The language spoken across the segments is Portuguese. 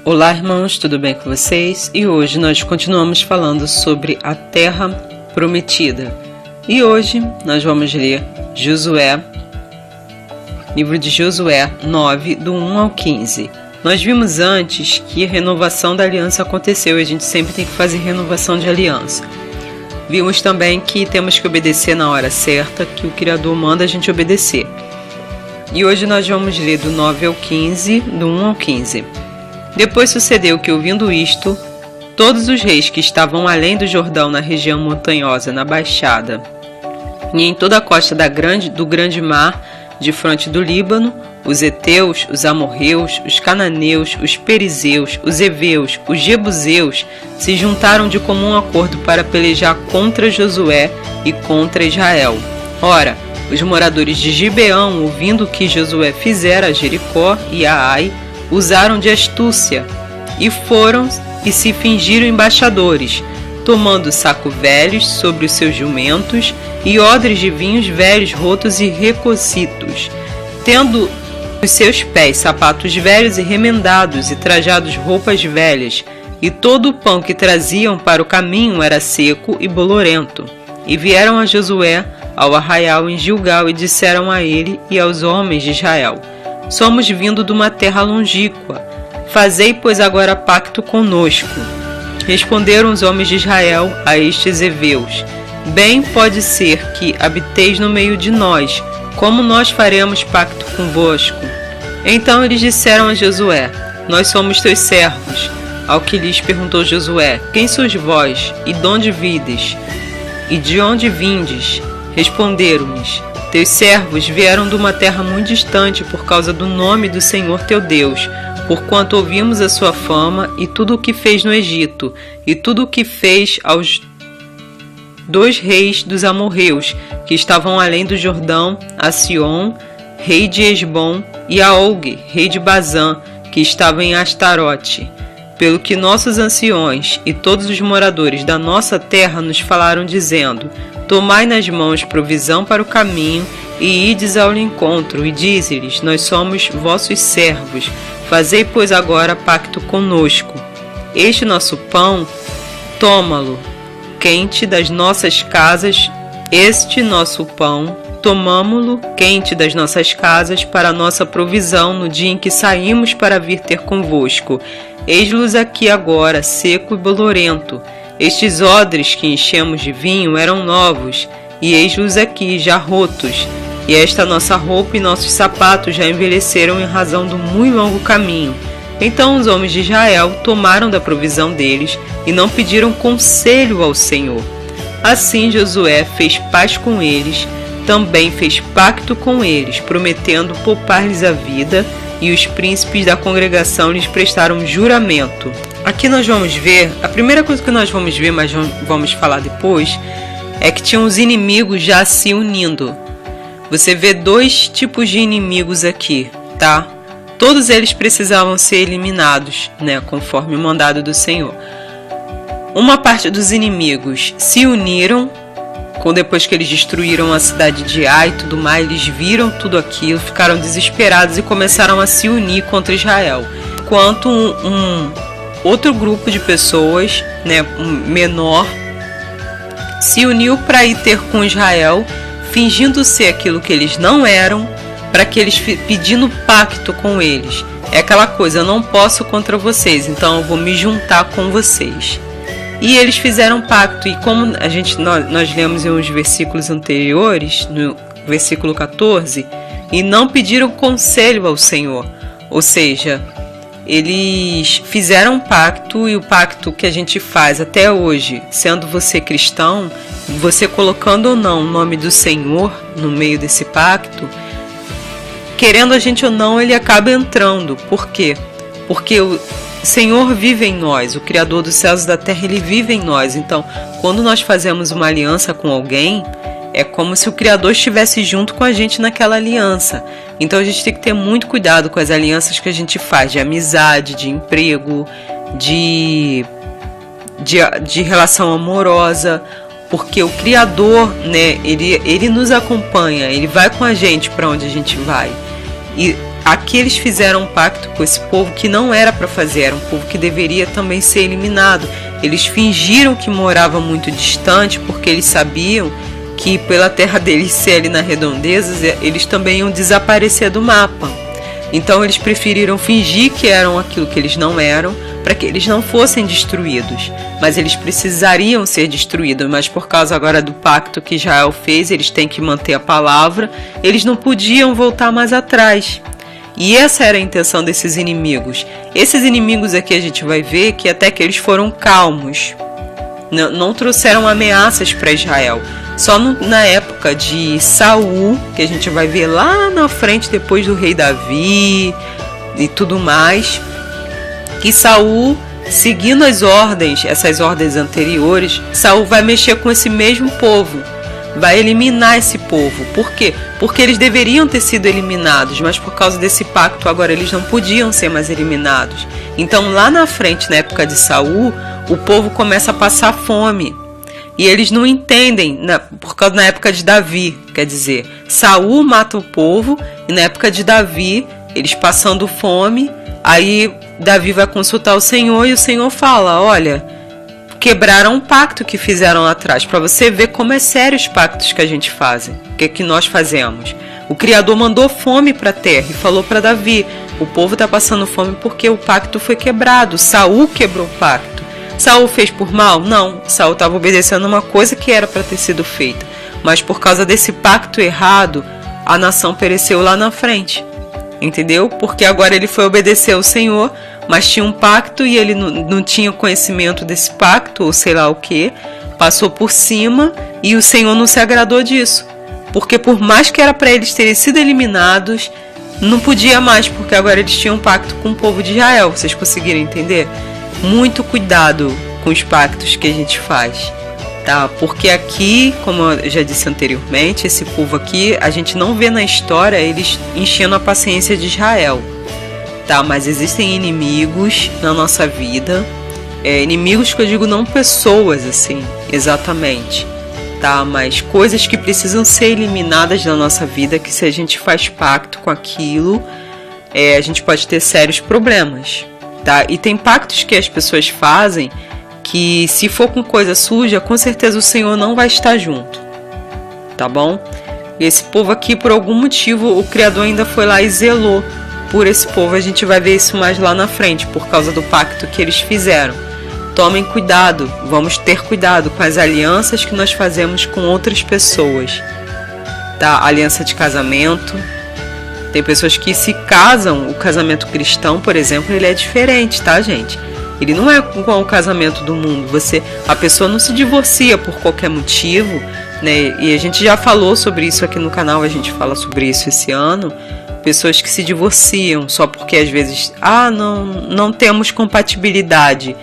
Olá, irmãos, tudo bem com vocês? E hoje nós continuamos falando sobre a Terra Prometida. E hoje nós vamos ler Josué, livro de Josué 9, do 1 ao 15. Nós vimos antes que a renovação da aliança aconteceu e a gente sempre tem que fazer renovação de aliança. Vimos também que temos que obedecer na hora certa, que o Criador manda a gente obedecer. E hoje nós vamos ler do 9 ao 15, do 1 ao 15. Depois sucedeu que, ouvindo isto, todos os reis que estavam além do Jordão na região montanhosa, na Baixada, e em toda a costa do grande mar, de fronte do Líbano, os heteus, os amorreus, os cananeus, os perizeus, os heveus, os jebuseus, se juntaram de comum acordo para pelejar contra Josué e contra Israel. Ora, os moradores de Gibeão, ouvindo o que Josué fizera a Jericó e a Ai, usaram de astúcia e foram e se fingiram embaixadores, tomando saco velhos sobre os seus jumentos e odres de vinhos velhos rotos e recocitos, tendo os seus pés sapatos velhos e remendados e trajados roupas velhas, e todo o pão que traziam para o caminho era seco e bolorento. E vieram a Josué ao arraial em Gilgal e disseram a ele e aos homens de Israel: somos vindo de uma terra longínqua. Fazei, pois, agora pacto conosco. Responderam os homens de Israel a estes heveus: bem pode ser que habiteis no meio de nós, como nós faremos pacto convosco? Então eles disseram a Josué: nós somos teus servos. Ao que lhes perguntou Josué: quem sois vós, e de onde vides? E de onde vindes? Responderam-lhes: teus servos vieram de uma terra muito distante por causa do nome do Senhor teu Deus, porquanto ouvimos a sua fama e tudo o que fez no Egito, e tudo o que fez aos dois reis dos amorreus, que estavam além do Jordão, a Sion, rei de Esbom, e a Og, rei de Bazã, que estava em Astarote. Pelo que nossos anciões e todos os moradores da nossa terra nos falaram, dizendo: tomai nas mãos provisão para o caminho, e ides ao encontro, e dize-lhes: nós somos vossos servos. Fazei, pois, agora pacto conosco. Este nosso pão, toma-lo quente das nossas casas, este nosso pão, tomamo-lo quente das nossas casas para a nossa provisão no dia em que saímos para vir ter convosco. Eis-los aqui agora, seco e bolorento. Estes odres que enchemos de vinho eram novos, e eis-los aqui, já rotos. E esta nossa roupa e nossos sapatos já envelheceram em razão do muito longo caminho. Então os homens de Israel tomaram da provisão deles e não pediram conselho ao Senhor. Assim Josué fez paz com eles, também fez pacto com eles, prometendo poupar-lhes a vida, e os príncipes da congregação lhes prestaram juramento. Aqui nós vamos ver, a primeira coisa que nós vamos ver, mas vamos falar depois, é que tinham os inimigos já se unindo. Você vê dois tipos de inimigos aqui, tá? Todos eles precisavam ser eliminados, né, conforme o mandado do Senhor. Uma parte dos inimigos se uniram, depois que eles destruíram a cidade de Ai e tudo mais, eles viram tudo aquilo, ficaram desesperados e começaram a se unir contra Israel. Enquanto outro grupo de pessoas, né, menor, se uniu para ir ter com Israel, fingindo ser aquilo que eles não eram, para que eles pedindo pacto com eles. É aquela coisa: eu não posso contra vocês, então eu vou me juntar com vocês. E eles fizeram pacto, e como nós lemos em uns versículos anteriores, no versículo 14, e não pediram conselho ao Senhor. Ou seja, eles fizeram um pacto, e o pacto que a gente faz até hoje, sendo você cristão, você colocando ou não o nome do Senhor no meio desse pacto, querendo a gente ou não, ele acaba entrando. Por quê? Porque o Senhor vive em nós, o Criador dos céus e da terra, ele vive em nós. Então, quando nós fazemos uma aliança com alguém, é como se o Criador estivesse junto com a gente naquela aliança. Então a gente tem que ter muito cuidado com as alianças que a gente faz, de amizade, de emprego, de relação amorosa, porque o Criador, né, ele nos acompanha, ele vai com a gente para onde a gente vai. E aqui eles fizeram um pacto com esse povo que não era para fazer, era um povo que deveria também ser eliminado. Eles fingiram que morava muito distante, porque eles sabiam que pela terra deles ser ali na redondeza, eles também iam desaparecer do mapa. Então eles preferiram fingir que eram aquilo que eles não eram, para que eles não fossem destruídos. Mas eles precisariam ser destruídos, mas por causa agora do pacto que Israel fez, eles têm que manter a palavra, eles não podiam voltar mais atrás. E essa era a intenção desses inimigos. Esses inimigos aqui a gente vai ver que até que eles foram calmos, não trouxeram ameaças para Israel. Só na época de Saul, que a gente vai ver lá na frente, depois do rei Davi e tudo mais, que Saul, seguindo as ordens, essas ordens anteriores, Saul vai mexer com esse mesmo povo, vai eliminar esse povo. Por quê? Porque eles deveriam ter sido eliminados, mas por causa desse pacto agora eles não podiam ser mais eliminados. Então lá na frente, na época de Saul, o povo começa a passar fome. E eles não entendem, por causa na época de Davi, quer dizer, Saul mata o povo, e na época de Davi, eles passando fome, aí Davi vai consultar o Senhor, e o Senhor fala, olha, quebraram um pacto que fizeram lá atrás, para você ver como é sério os pactos que a gente faz, que nós fazemos. O Criador mandou fome para a terra e falou para Davi, o povo está passando fome porque o pacto foi quebrado, Saul quebrou o pacto. Saul fez por mal? Não. Saul estava obedecendo uma coisa que era para ter sido feita. Mas por causa desse pacto errado, a nação pereceu lá na frente. Entendeu? Porque agora ele foi obedecer ao Senhor, mas tinha um pacto e ele não tinha conhecimento desse pacto, ou sei lá o que. Passou por cima e o Senhor não se agradou disso. Porque por mais que era para eles terem sido eliminados, não podia mais, porque agora eles tinham um pacto com o povo de Israel. Vocês conseguiram entender? Muito cuidado com os pactos que a gente faz, tá? Porque aqui, como eu já disse anteriormente, esse povo aqui, a gente não vê na história eles enchendo a paciência de Israel, tá? Mas existem inimigos na nossa vida, inimigos que eu digo não pessoas, assim, exatamente, tá? Mas coisas que precisam ser eliminadas da nossa vida, que se a gente faz pacto com aquilo, a gente pode ter sérios problemas. Tá? E tem pactos que as pessoas fazem que, se for com coisa suja, com certeza o Senhor não vai estar junto, tá bom? E esse povo aqui, por algum motivo, o Criador ainda foi lá e zelou por esse povo. A gente vai ver isso mais lá na frente, por causa do pacto que eles fizeram. Tomem cuidado, vamos ter cuidado com as alianças que nós fazemos com outras pessoas, tá? Aliança de casamento. Tem pessoas que se casam, o casamento cristão, por exemplo, ele é diferente, tá, gente? Ele não é igual o casamento do mundo. A pessoa não se divorcia por qualquer motivo, né? E a gente já falou sobre isso aqui no canal, a gente fala sobre isso esse ano. Pessoas que se divorciam só porque às vezes, não temos compatibilidade.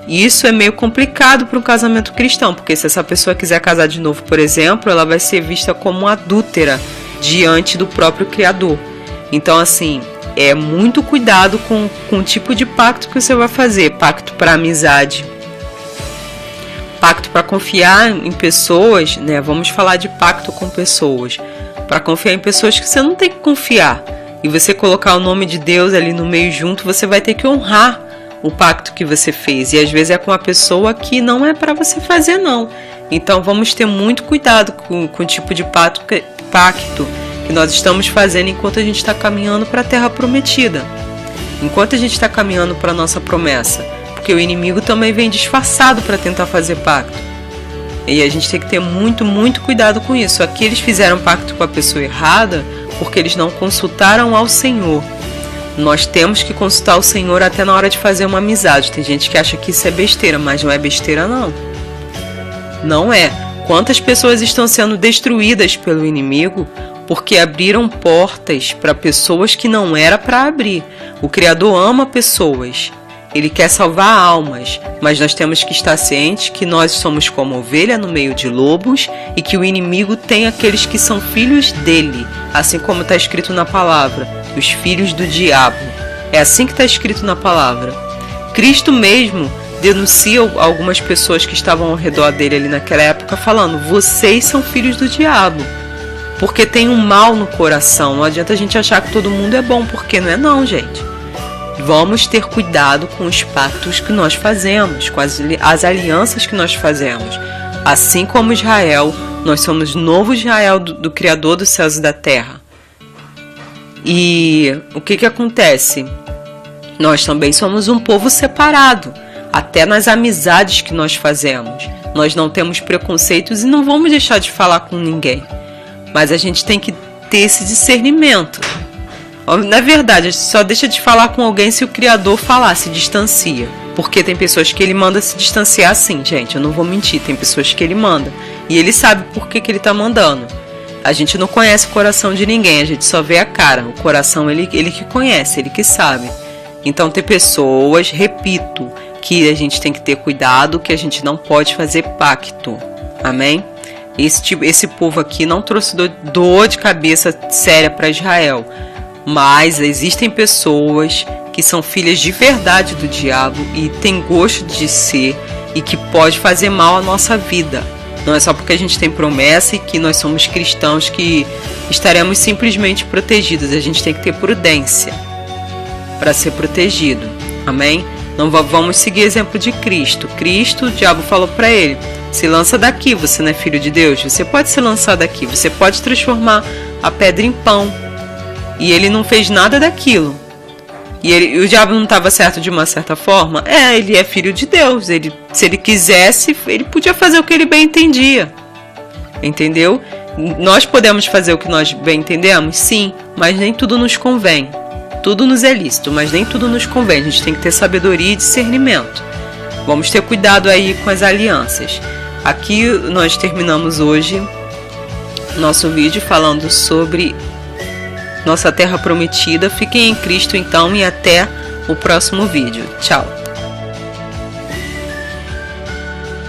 E isso é meio complicado para um casamento cristão, porque se essa pessoa quiser casar de novo, por exemplo, ela vai ser vista como uma adúltera diante do próprio Criador. Então, assim, muito cuidado com o tipo de pacto que você vai fazer. Pacto para amizade, pacto para confiar em pessoas, né? Vamos falar de pacto com pessoas. Para confiar em pessoas que você não tem que confiar. E você colocar o nome de Deus ali no meio junto, você vai ter que honrar o pacto que você fez. E às vezes é com uma pessoa que não é para você fazer, não. Então, vamos ter muito cuidado com o tipo de pacto que nós estamos fazendo enquanto a gente está caminhando para a terra prometida, enquanto a gente está caminhando para a nossa promessa, porque o inimigo também vem disfarçado para tentar fazer pacto, e a gente tem que ter muito, muito cuidado com isso. Aqui eles fizeram pacto com a pessoa errada porque eles não consultaram ao Senhor. Nós temos que consultar o Senhor até na hora de fazer uma amizade. Tem gente que acha que isso é besteira, mas não é besteira, não. Não é. Quantas pessoas estão sendo destruídas pelo inimigo porque abriram portas para pessoas que não era para abrir. O Criador ama pessoas, Ele quer salvar almas, mas nós temos que estar cientes que nós somos como ovelha no meio de lobos e que o inimigo tem aqueles que são filhos dele, assim como está escrito na palavra, os filhos do diabo. É assim que está escrito na palavra. Cristo mesmo denuncia algumas pessoas que estavam ao redor dele ali naquela época, falando: vocês são filhos do diabo. porque tem um mal no coração. Não adianta a gente achar que todo mundo é bom, porque não é não, gente. Vamos ter cuidado com os pactos que nós fazemos, com as alianças que nós fazemos. Assim como Israel, nós somos novo Israel do Criador dos céus e da terra. E o que acontece? Nós também somos um povo separado, até nas amizades que nós fazemos. Nós não temos preconceitos e não vamos deixar de falar com ninguém. Mas a gente tem que ter esse discernimento. Na verdade, a gente só deixa de falar com alguém se o Criador falar, se distancia. Porque tem pessoas que ele manda se distanciar sim, gente. Eu não vou mentir, tem pessoas que ele manda. E ele sabe por que ele está mandando. A gente não conhece o coração de ninguém, a gente só vê a cara. O coração ele que conhece, ele que sabe. Então tem pessoas, repito, que a gente tem que ter cuidado, que a gente não pode fazer pacto. Amém? Esse povo aqui não trouxe dor de cabeça séria para Israel. Mas existem pessoas que são filhas de verdade do diabo e tem gosto de ser e que pode fazer mal à nossa vida. Não é só porque a gente tem promessa e que nós somos cristãos que estaremos simplesmente protegidos. A gente tem que ter prudência para ser protegido. Amém? Não vamos seguir o exemplo de Cristo. Cristo, o diabo falou para ele: se lança daqui, você não é filho de Deus? Você pode se lançar daqui, você pode transformar a pedra em pão. E ele não fez nada daquilo. E o diabo não estava certo de uma certa forma? Ele é filho de Deus. Se ele quisesse, ele podia fazer o que ele bem entendia. Entendeu? Nós podemos fazer o que nós bem entendemos? Sim, mas nem tudo nos convém. Tudo nos é lícito, mas nem tudo nos convém. A gente tem que ter sabedoria e discernimento. Vamos ter cuidado aí com as alianças. Aqui nós terminamos hoje nosso vídeo falando sobre nossa terra prometida. Fiquem em Cristo então e até o próximo vídeo. Tchau!